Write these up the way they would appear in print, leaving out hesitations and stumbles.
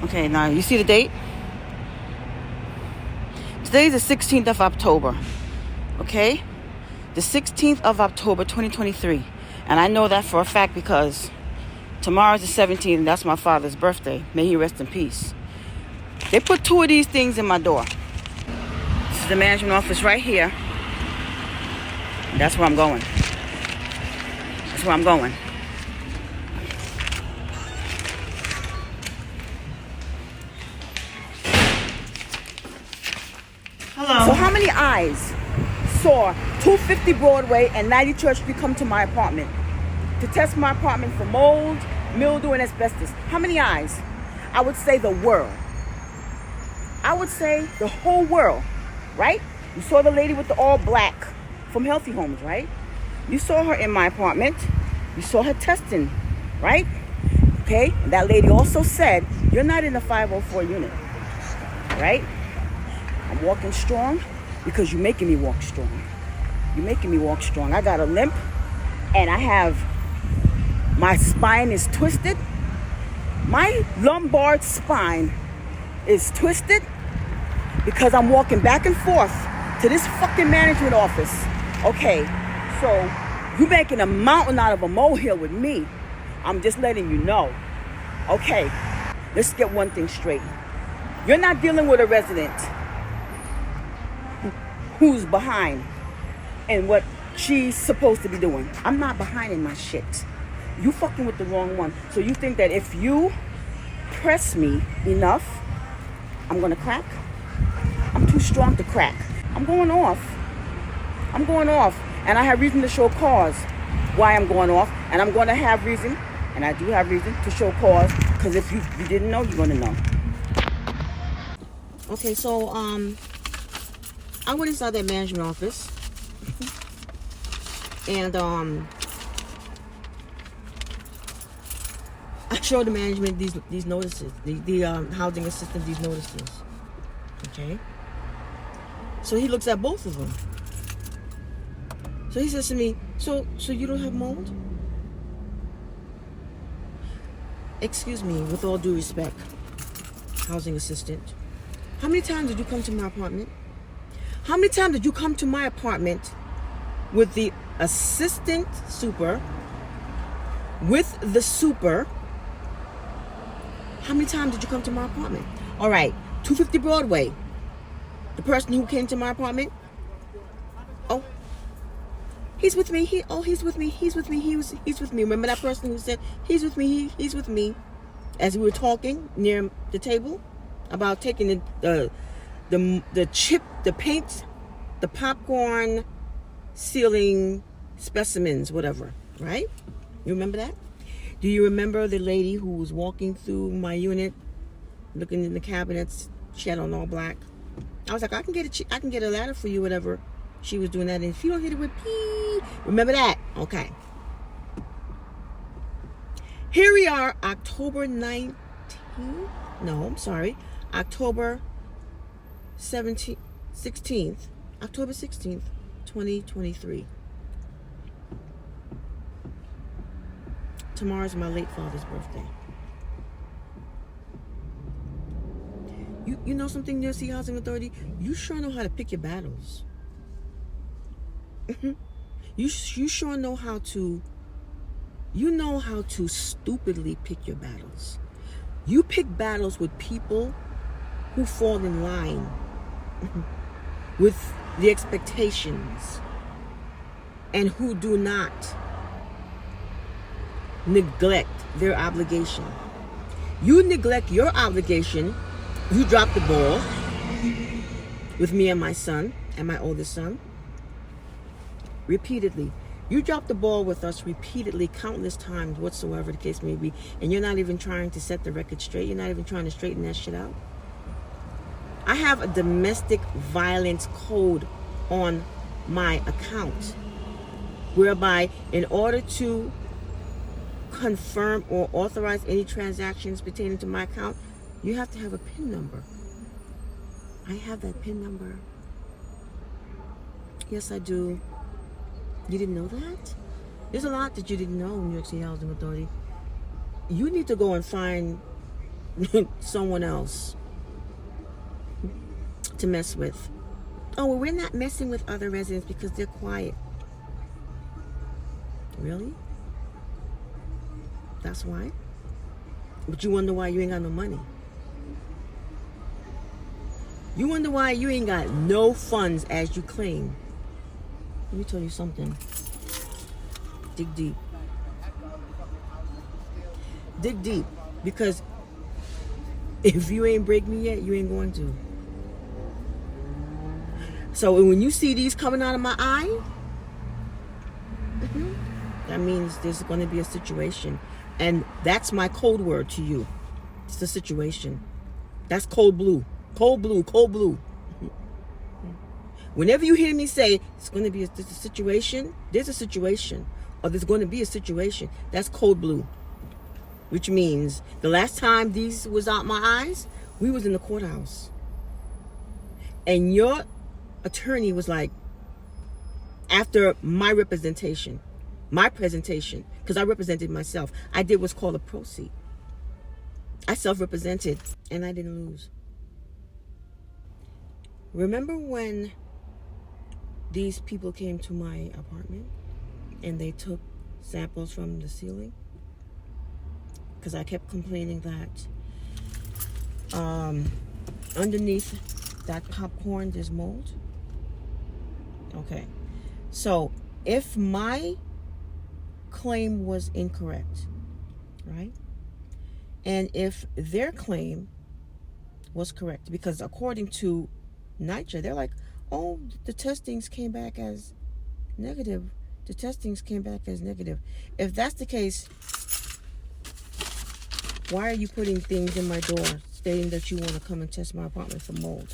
Okay, now you see the date? Today's the 16th of October. Okay? The 16th of October, 2023. And I know that for a fact because tomorrow's the 17th and that's my father's birthday. May he rest in peace. They put 2 of these things in my door. This is the management office right here. That's where I'm going. That's where I'm going. Hello. So how many eyes saw 250 Broadway and 90 Church Street come to my apartment to test my apartment for mold, mildew, and asbestos? How many eyes? I would say the world. I would say the whole world, right? You saw the lady with the all black from Healthy Homes, right? You saw her in my apartment. You saw her testing, right? Okay, and that lady also said, you're not in the 504 unit, right? I'm walking strong because you're making me walk strong. You're making me walk strong. I got a limp and my spine is twisted. My lumbar spine is twisted because I'm walking back and forth to this fucking management office. Okay, so you're making a mountain out of a molehill with me. I'm just letting you know. Okay, let's get one thing straight. You're not dealing with a resident who's behind in what she's supposed to be doing. I'm not behind in my shit. You fucking with the wrong one. So you think that if you press me enough, I'm gonna crack? I'm too strong to crack. I'm going off. I'm going off. And I have reason to show cause why I'm going off. And I'm going to have reason, and I do have reason to show cause, because if you didn't know, you're going to know. Okay, so I went inside that management office. And I showed the management these notices, the housing assistant these notices. Okay. So he looks at both of them. So he says to me, so you don't have mold? Excuse me, with all due respect, housing assistant. How many times did you come to my apartment? How many times did you come to my apartment with the assistant super, with the super? How many times did you come to my apartment? All right, 250 Broadway. The person who came to my apartment. Oh, he's with me. He's with me. He's with me. He's with me. Remember that person who said, he's with me. He's with me. As we were talking near the table about taking the chip, the paint, the popcorn, sealing specimens, whatever, right? You remember that? Do you remember the lady who was walking through my unit, looking in the cabinets? She had on all black. I was like, I can get a ladder for you, whatever. She was doing that, and if you don't hit it with pee, remember that? Okay. Here we are, October 19th. No, I'm sorry, October 16th, October 16th, 2023. Tomorrow's my late father's birthday. You know something, New York City Housing Authority? You sure know how to pick your battles. You sure know how to. You know how to stupidly pick your battles. You pick battles with people who fall in line with the expectations and who do not neglect their obligation. You neglect your obligation. You drop the ball with me and my son and my oldest son repeatedly. You drop the ball with us repeatedly, countless times, whatsoever the case may be, and you're not even trying to set the record straight. You're not even trying to straighten that shit out. I have a domestic violence code on my account, whereby in order to confirm or authorize any transactions pertaining to my account, you have to have a PIN number. I have that PIN number. Yes, I do. You didn't know that? There's a lot that you didn't know, New York City Housing Authority. You need to go and find someone else to mess with. Oh, well, we're not messing with other residents because they're quiet. Really? That's why? But you wonder why you ain't got no money. You wonder why you ain't got no funds as you claim. Let me tell you something. Dig deep. Dig deep. Because if you ain't break me yet, you ain't going to. So when you see these coming out of my eye, that means there's going to be a situation. And that's my code word to you. It's a situation. That's cold blue. Cold blue, cold blue. Whenever you hear me say it's going to be a situation, there's a situation, or there's going to be a situation, that's code blue. Which means the last time these was out my eyes, we was in the courthouse. And your attorney was like, after my representation, my presentation, because I represented myself, I did what's called a proceed. I self-represented, and I didn't lose. Remember when these people came to my apartment and they took samples from the ceiling? Because I kept complaining that underneath that popcorn there's mold. Okay, so if my claim was incorrect, right, and if their claim was correct, because according to NYCHA, they're like, oh, the testings came back as negative. The testings came back as negative. If that's the case, why are you putting things in my door stating that you want to come and test my apartment for mold?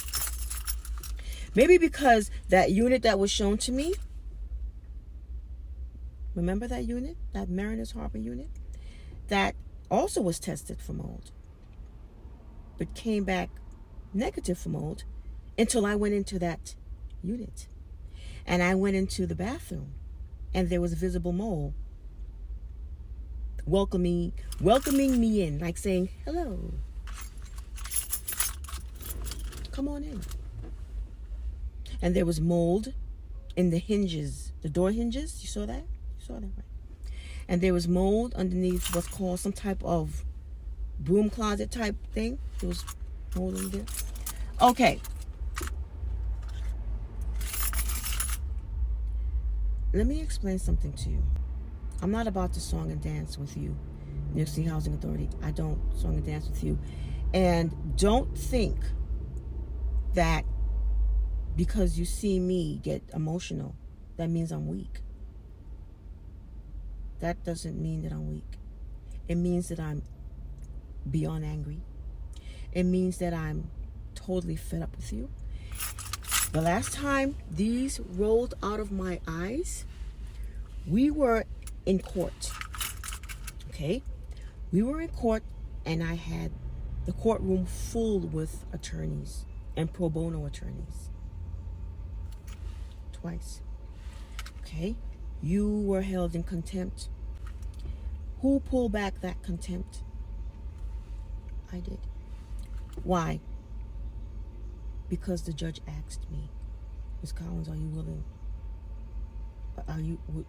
Maybe because that unit that was shown to me, remember that unit, that Mariners Harbor unit, that also was tested for mold, but came back negative for mold until I went into that unit. And I went into the bathroom and there was visible mold welcoming me in, like saying, hello, come on in. And there was mold in the hinges, the door hinges. You saw that? You saw that, right? And there was mold underneath what's called some type of broom closet type thing. There was mold in there. Okay. Let me explain something to you. I'm not about to song and dance with you, New York City Housing Authority. I don't song and dance with you. And don't think that because you see me get emotional, that means I'm weak. That doesn't mean that I'm weak. It means that I'm beyond angry. It means that I'm totally fed up with you. The last time these rolled out of my eyes, we were in court. Okay? We were in court and I had the courtroom full with attorneys and pro bono attorneys. Twice. Okay? You were held in contempt. Who pulled back that contempt? I did. Why? Because the judge asked me, Ms. Collins, are you willing?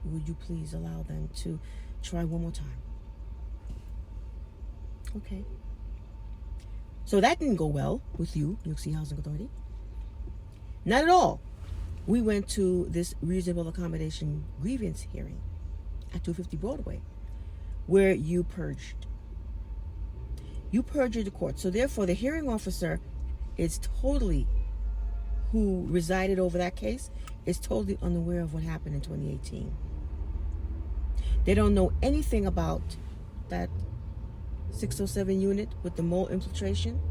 Would you please allow them to try one more time? Okay. So that didn't go well with you, New York City Housing Authority. Not at all. We went to this reasonable accommodation grievance hearing at 250 Broadway, where you purged. You perjured the court. So therefore, the hearing officer is totally, who resided over that case, is totally unaware of what happened in 2018. They don't know anything about that 607 unit with the mold infiltration.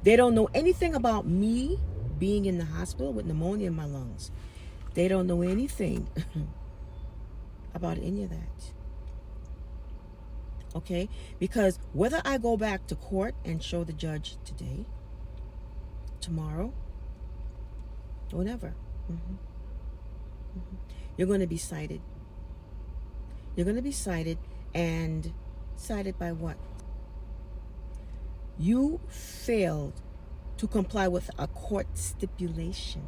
They don't know anything about me being in the hospital with pneumonia in my lungs. They don't know anything about any of that. Okay? Because whether I go back to court and show the judge today, tomorrow, whatever, you're going to be cited. You're going to be cited, and cited by what? You failed to comply with a court stipulation.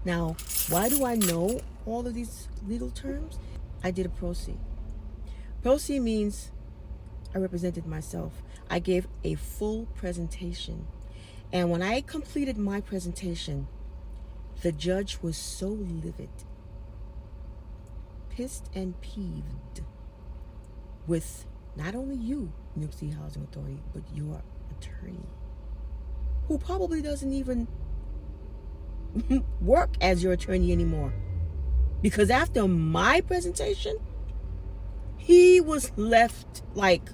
Now, why do I know all of these legal terms? I did a pro se. Pro se means I represented myself. I gave a full presentation. And when I completed my presentation, the judge was so livid, pissed and peeved with not only you, New York City Housing Authority, but your attorney, who probably doesn't even work as your attorney anymore. Because after my presentation, he was left like,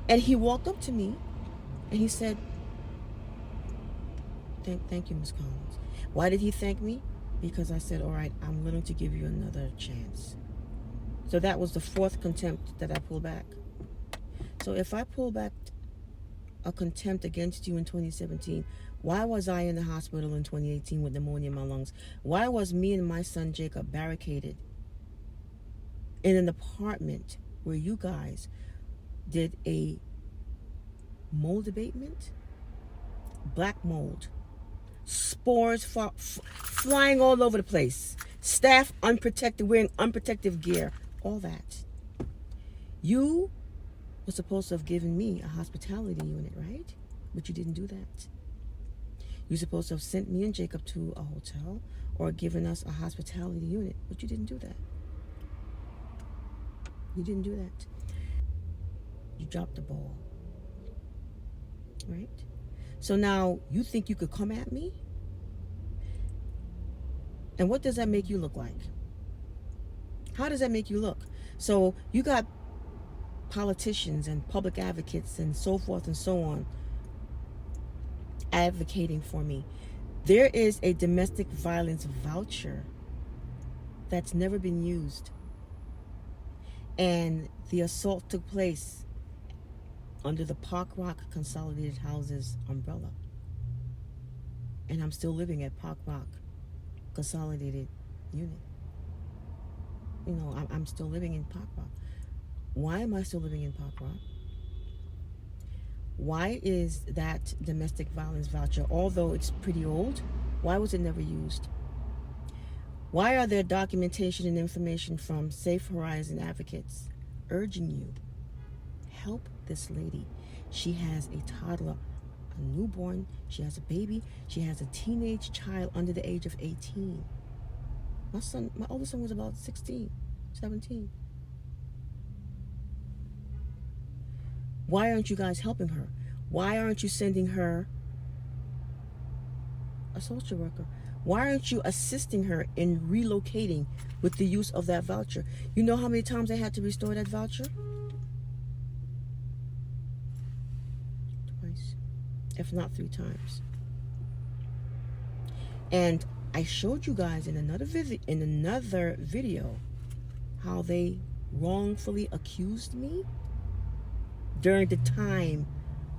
and he walked up to me and he said, thank you, Ms. Collins. Why did he thank me? Because I said, all right, I'm willing to give you another chance. So that was the fourth contempt that I pulled back. So if I pull back a contempt against you in 2017, why was I in the hospital in 2018 with pneumonia in my lungs? Why was me and my son Jacob barricaded in an apartment where you guys did a mold abatement? Black mold, spores flying all over the place, staff unprotected, wearing unprotective gear, all that. You were supposed to have given me a hospitality unit, right? But you didn't do that. You're supposed to have sent me and Jacob to a hotel or given us a hospitality unit, but you didn't do that. You didn't do that. You dropped the ball, right? So now you think you could come at me? And what does that make you look like? How does that make you look? So you got politicians and public advocates and so forth and so on advocating for me. There is a domestic violence voucher that's never been used. And the assault took place under the Park Rock Consolidated Houses umbrella. And I'm still living at Park Rock Consolidated Unit. You know, I'm still living in Park Rock. Why am I still living in Park Rock? Why is that domestic violence voucher, although it's pretty old, why was it never used? Why are there documentation and information from Safe Horizon advocates urging you, help this lady? She has a toddler, a newborn, she has a baby, she has a teenage child under the age of 18. My oldest son was about 16, 17. Why aren't you guys helping her? Why aren't you sending her a social worker? Why aren't you assisting her in relocating with the use of that voucher? You know how many times I had to restore that voucher? Twice, if not 3 times. And I showed you guys in another video how they wrongfully accused me during the time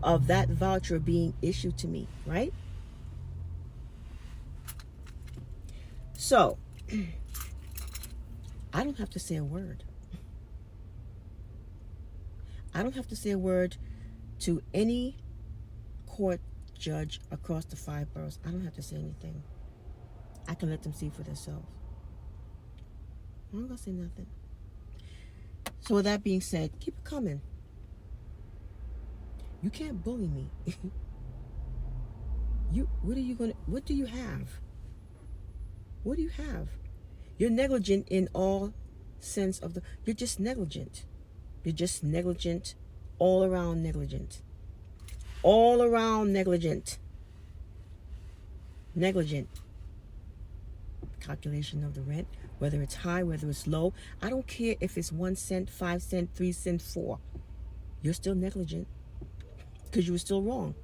of that voucher being issued to me, right? So, I don't have to say a word. I don't have to say a word to any court judge across the 5 boroughs. I don't have to say anything. I can let them see for themselves. I'm not going to say nothing. So with that being said, keep it coming. You can't bully me. What do you have? What do you have? You're negligent in all sense of you're just negligent. You're just negligent, all around negligent. All around negligent. Negligent. Calculation of the rent, whether it's high, whether it's low. I don't care if it's 1 cent, 5 cent, 3 cent, 4. You're still negligent. Because you were still wrong.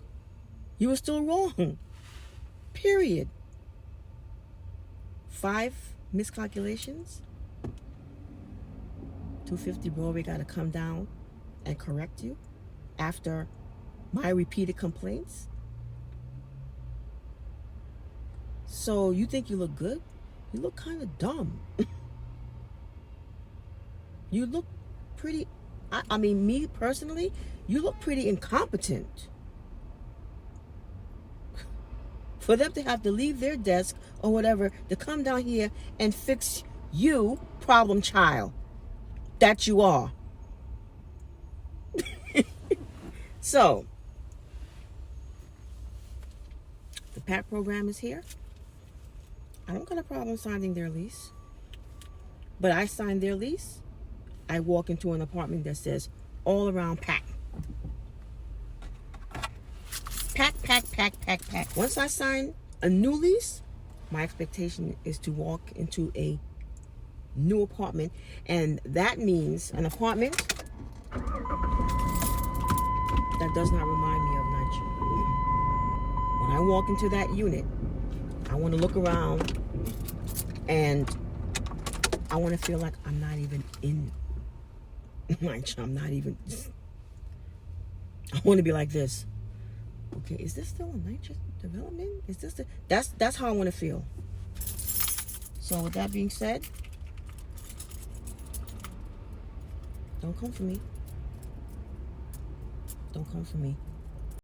You were still wrong. Period. 5 miscalculations. 250 Broadway got to come down and correct you after my repeated complaints. So you think you look good? You look kind of dumb. You look pretty. I mean, me personally, You look pretty incompetent. For them to have to leave their desk or whatever to come down here and fix you, problem child, that you are. So, the PAC program is here. I don't got a problem signing their lease. But I sign their lease, I walk into an apartment that says all around PAC. PAC, PAC, PAC, PAC, PAC. Once I sign a new lease, my expectation is to walk into a new apartment. And that means an apartment that does not remind me of NYCHA. When I walk into that unit, I want to look around and I want to feel like I'm not even in NYCHA. I'm not even. I want to be like this. Okay, is this still a NYCHA development? Is this the? That's how I want to feel. So with that being said, don't come for me. Don't come for me.